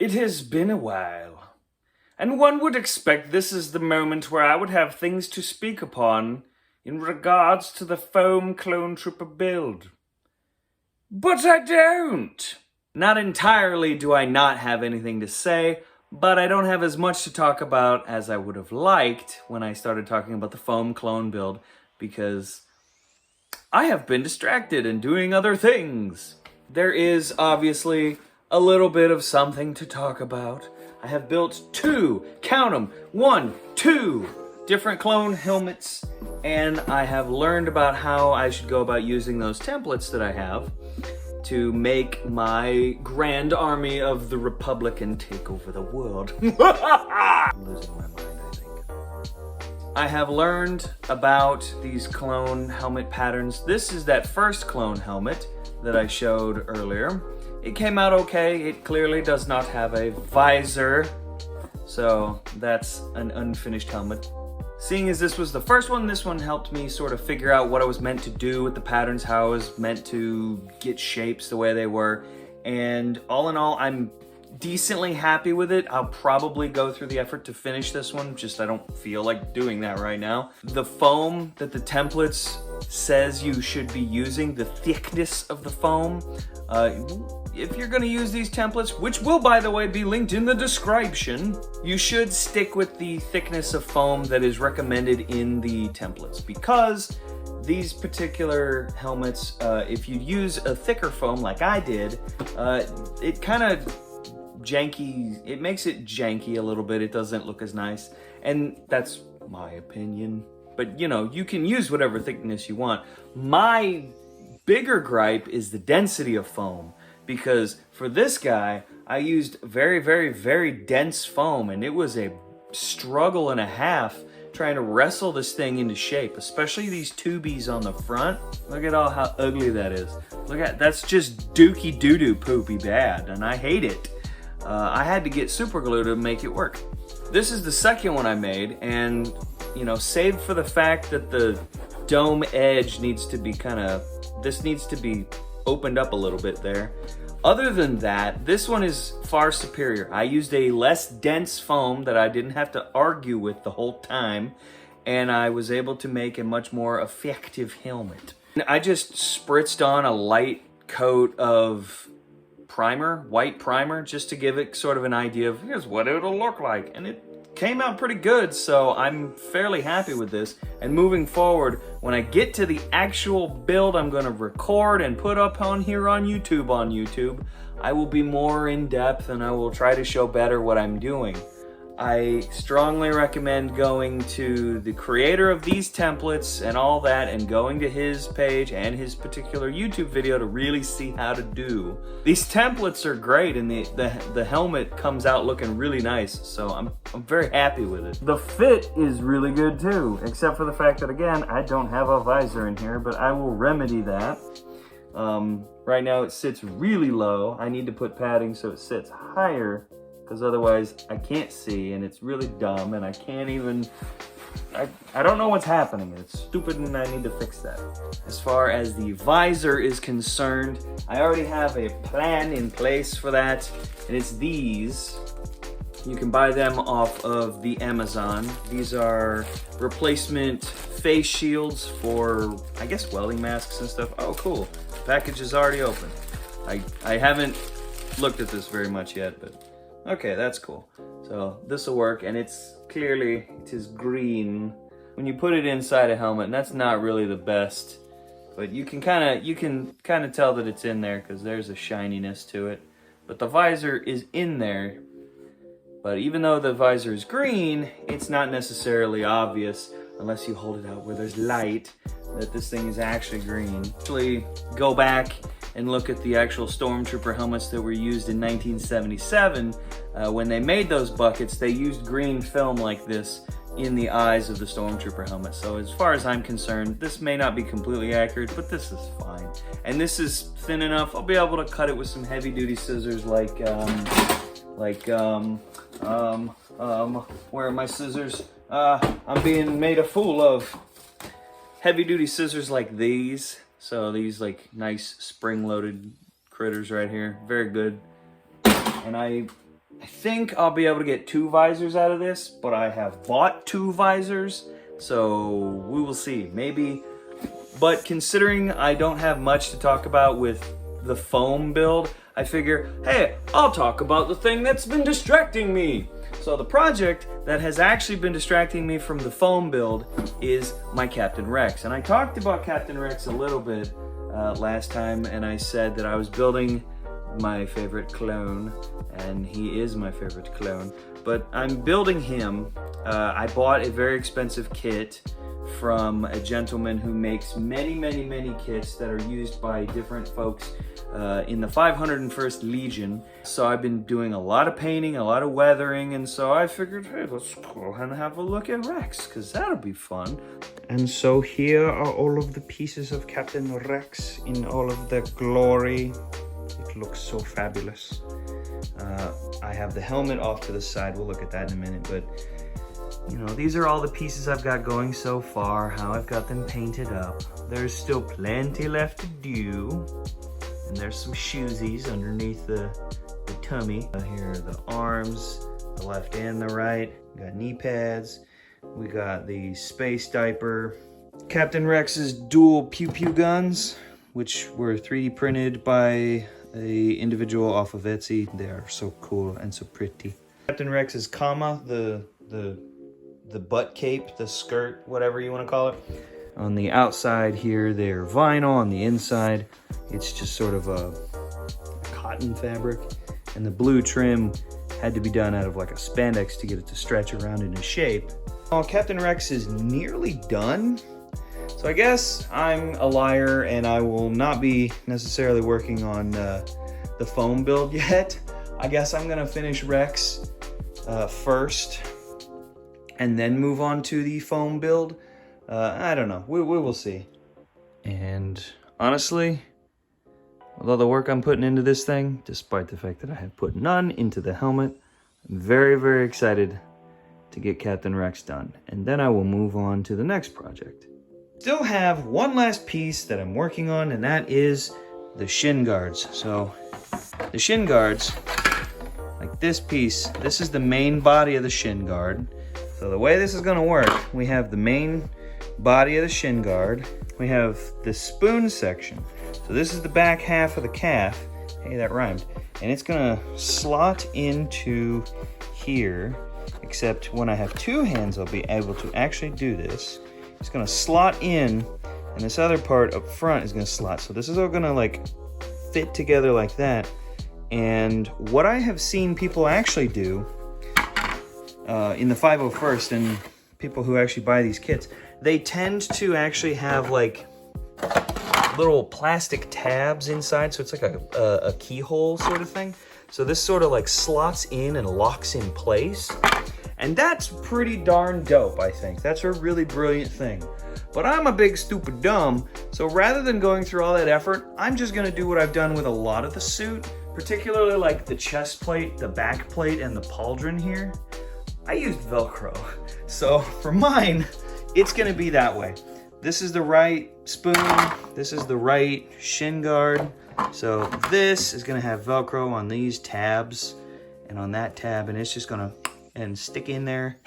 It has been a while, and one would expect this is the moment where I would have things to speak upon in regards to the foam clone trooper build. But I don't! Not entirely do I not have anything to say, but I don't have as much to talk about as I would have liked when I started talking about the foam clone build, because I have been distracted and doing other things. There is obviously a little bit of something to talk about. I have built two different clone helmets, and I have learned about how I should go about using those templates that I have to make my grand army of the Republican take over the world. I'm losing my mind, I think. I have learned about these clone helmet patterns. This is that first clone helmet that I showed earlier. It came out okay. It clearly does not have a visor, so that's an unfinished helmet. Seeing as this was the first one, this one helped me sort of figure out what I was meant to do with the patterns, how I was meant to get shapes the way they were, and all in all, I'm decently happy with it. I'll probably go through the effort to finish this one, just I don't feel like doing that right now. The foam that the templates says you should be using, the thickness of the foam, if you're gonna use these templates, which will, by the way, be linked in the description, you should stick with the thickness of foam that is recommended in the templates, because these particular helmets, if you use a thicker foam like I did, it kind of janky, it makes it janky a little bit. It doesn't look as nice, and that's my opinion. But you know, you can use whatever thickness you want. My bigger gripe is the density of foam, because for this guy, I used very, very, very dense foam, and it was a struggle and a half trying to wrestle this thing into shape, especially these tubies on the front. Look at all how ugly that is. Look at, that's just dookie doo-doo poopy bad, and I hate it. I had to get super glue to make it work. This is the second one I made, and you know, save for the fact that the dome edge needs to be this needs to be opened up a little bit there. Other than that, this one is far superior. I used a less dense foam that I didn't have to argue with the whole time, and I was able to make a much more effective helmet. I just spritzed on a light coat of primer, white primer, just to give it sort of an idea of here's what it'll look like, and it came out pretty good, so I'm fairly happy with this. And moving forward, when I get to the actual build I'm going to record and put up on here on YouTube, I will be more in depth, and I will try to show better what I'm doing. I strongly recommend going to the creator of these templates and all that, and going to his page and his particular YouTube video to really see how to do. These templates are great, and the helmet comes out looking really nice, so I'm very happy with it. The fit is really good too, except for the fact that, again, I don't have a visor in here, but I will remedy that. Right now it sits really low. I need to put padding so it sits higher, because otherwise I can't see, and it's really dumb, and I can't even, I don't know what's happening. It's stupid, and I need to fix that. As far as the visor is concerned, I already have a plan in place for that, and it's these. You can buy them off of the Amazon. These are replacement face shields for, I guess, welding masks and stuff. Oh, cool. The package is already open. I haven't looked at this very much yet, but okay, that's cool. So this will work, and it's clearly, it is green. When you put it inside a helmet, and that's not really the best, but you can kind of tell that it's in there because there's a shininess to it. But the visor is in there. But even though the visor is green, it's not necessarily obvious unless you hold it out where there's light that this thing is actually green. Actually, go back and look at the actual Stormtrooper helmets that were used in 1977. When they made those buckets, they used green film like this in the eyes of the Stormtrooper helmet. So as far as I'm concerned, this may not be completely accurate, but this is fine. And this is thin enough, I'll be able to cut it with some heavy-duty scissors where are my scissors? I'm being made a fool of. Heavy-duty scissors like these. So these like nice spring-loaded critters right here, very good. And I I think I'll be able to get 2 visors out of this, but I have bought 2 visors, so we will see. Maybe, but considering I don't have much to talk about with the foam build, I figure, hey, I'll talk about the thing that's been distracting me. So the project that has actually been distracting me from the foam build is my Captain Rex. And I talked about Captain Rex a little bit last time, and I said that I was building my favorite clone, and he is my favorite clone, but I'm building him. I bought a very expensive kit from a gentleman who makes many kits that are used by different folks in the 501st Legion. So I've been doing a lot of painting, a lot of weathering, and so I figured, hey, let's go and have a look at Rex, because that'll be fun. And so here are all of the pieces of Captain Rex in all of their glory. It looks so fabulous. I have the helmet off to the side. We'll look at that in a minute, but you know, these are all the pieces I've got going so far, how I've got them painted up. There's still plenty left to do. And there's some shoesies underneath the tummy. Here are the arms, the left and the right. We got knee pads. We got the space diaper. Captain Rex's dual pew-pew guns, which were 3D printed by a individual off of Etsy. They are so cool and so pretty. Captain Rex's comma, the butt cape, the skirt, whatever you want to call it. On the outside here, they're vinyl. On the inside, it's just sort of a cotton fabric. And the blue trim had to be done out of like a spandex to get it to stretch around into shape. Well, Captain Rex is nearly done. So I guess I'm a liar and I will not be necessarily working on the foam build yet. I guess I'm gonna finish Rex first and then move on to the foam build. I don't know, we will see. And honestly, with all the work I'm putting into this thing, despite the fact that I have put none into the helmet, I'm very excited to get Captain Rex done. And then I will move on to the next project. Still have one last piece that I'm working on, and that is the Shinguards. So the Shinguards, like this piece, this is the main body of the Shinguard. So the way this is gonna work, we have the main body of the Shinguard. We have the spoon section. So this is the back half of the calf. Hey, that rhymed. And it's gonna slot into here, except when I have 2 hands, I'll be able to actually do this. It's gonna slot in, and this other part up front is gonna slot. So this is all gonna like fit together like that. And what I have seen people actually do in the 501st, and people who actually buy these kits, they tend to actually have like little plastic tabs inside. So it's like a keyhole sort of thing. So this sort of like slots in and locks in place. And that's pretty darn dope, I think. That's a really brilliant thing. But I'm a big stupid dumb, so rather than going through all that effort, I'm just gonna do what I've done with a lot of the suit, particularly like the chest plate, the back plate, and the pauldron here. I used Velcro. So for mine, it's gonna be that way. This is the right spoon, this is the right shin guard. So this is gonna have Velcro on these tabs and on that tab, and it's just gonna stick in there,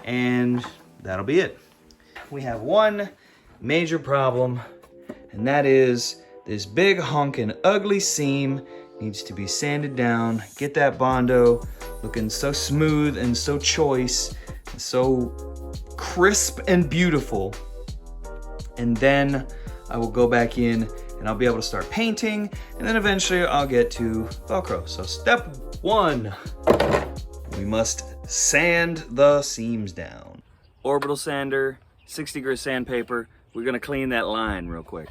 and that'll be it. We have one major problem, and that is this big honking ugly seam needs to be sanded down, get that Bondo looking so smooth and so choice, and so crisp and beautiful. And then I will go back in and I'll be able to start painting, and then eventually I'll get to Velcro. So step 1, we must sand the seams down. Orbital sander, 60 grit sandpaper. We're gonna clean that line real quick.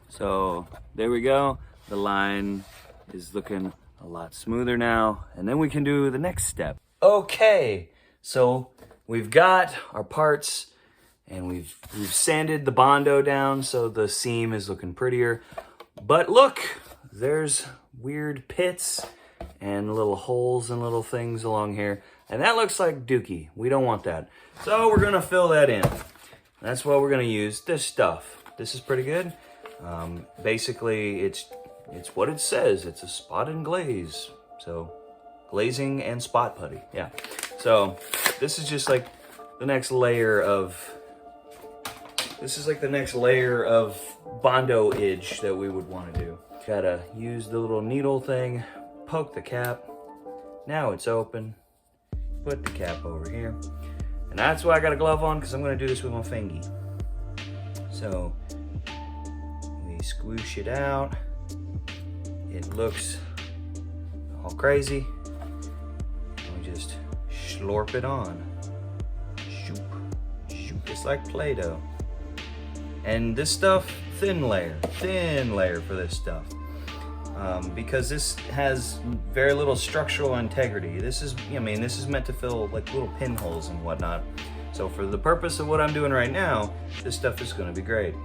So there we go. The line is looking a lot smoother now. And then we can do the next step. Okay, so we've got our parts And we've sanded the Bondo down so the seam is looking prettier. But look, there's weird pits and little holes and little things along here. And that looks like dookie. We don't want that. So we're gonna fill that in. That's what we're gonna use, this stuff. This is pretty good. Basically, it's what it says. It's a spot and glaze. So glazing and spot putty, yeah. So this is just like the next layer of, Bondo-age that we would want to do. Gotta use the little needle thing, poke the cap. Now it's open. Put the cap over here. And that's why I got a glove on, because I'm gonna do this with my fingy. So we squish it out. It looks all crazy. And we just slurp it on. Shoop, shoop. It's like Play-Doh. And this stuff, thin layer for this stuff. Because this has very little structural integrity. This is meant to fill like little pinholes and whatnot. So for the purpose of what I'm doing right now, this stuff is gonna be great.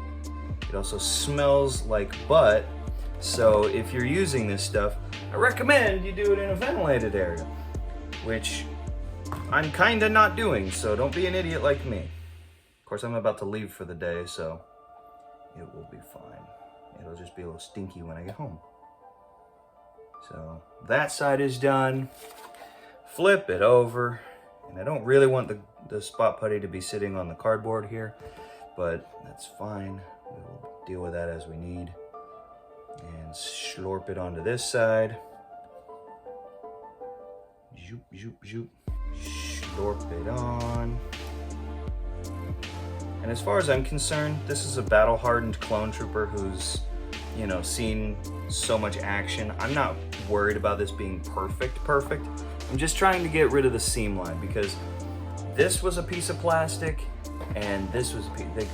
It also smells like butt. So if you're using this stuff, I recommend you do it in a ventilated area, which I'm kinda not doing, so don't be an idiot like me. Of course, I'm about to leave for the day, so it will be fine. It'll just be a little stinky when I get home. So that side is done. Flip it over. And I don't really want the spot putty to be sitting on the cardboard here, but that's fine. We'll deal with that as we need. And slurp it onto this side. Zoop, zoop, zoop. Slurp it on. And as far as I'm concerned, this is a battle-hardened clone trooper who's, seen so much action. I'm not worried about this being perfect. I'm just trying to get rid of the seam line, because this was a piece of plastic and this was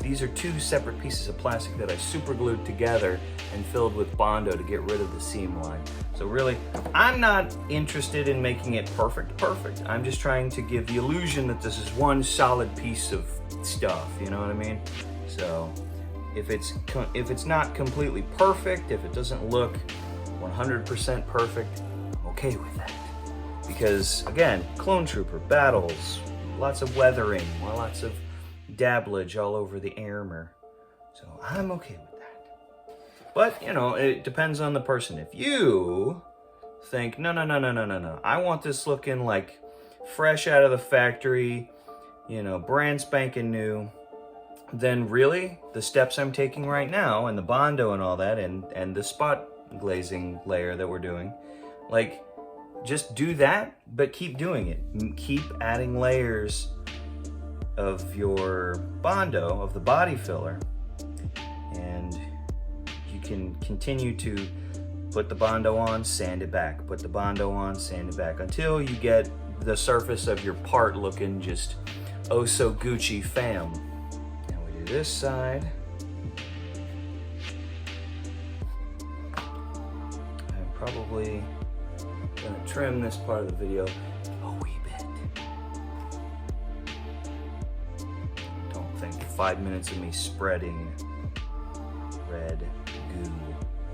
these are two separate pieces of plastic that I super glued together and filled with Bondo to get rid of the seam line. So really, I'm not interested in making it perfect. I'm just trying to give the illusion that this is one solid piece of stuff, you know what I mean? So if it's not completely perfect, if it doesn't look 100% perfect, I'm okay with that. Because again, clone trooper battles, lots of weathering, lots of dabblage all over the armor. So I'm okay with that. But, it depends on the person. If you think, no, I want this looking like fresh out of the factory, brand spanking new, then really, the steps I'm taking right now, and the Bondo and all that, and the spot glazing layer that we're doing, like, just do that, but keep doing it. Keep adding layers of your Bondo, of the body filler, and you can continue to put the Bondo on, sand it back, put the Bondo on, sand it back, until you get the surface of your part looking just oh so Gucci fam. Now we do this side. I'm probably gonna trim this part of the video a wee bit. Don't think 5 minutes of me spreading red goo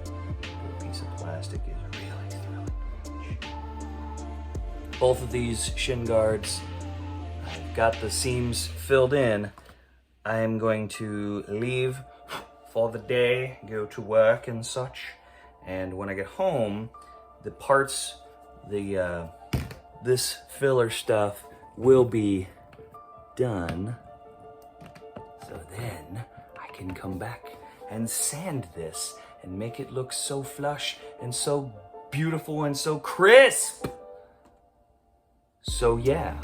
over a piece of plastic is really thrilling. Both of these Shinguards, I've got the seams filled in. I am going to leave for the day, go to work and such, and when I get home, the parts, this filler stuff will be done. So then I can come back and sand this and make it look so flush and so beautiful and so crisp. So yeah.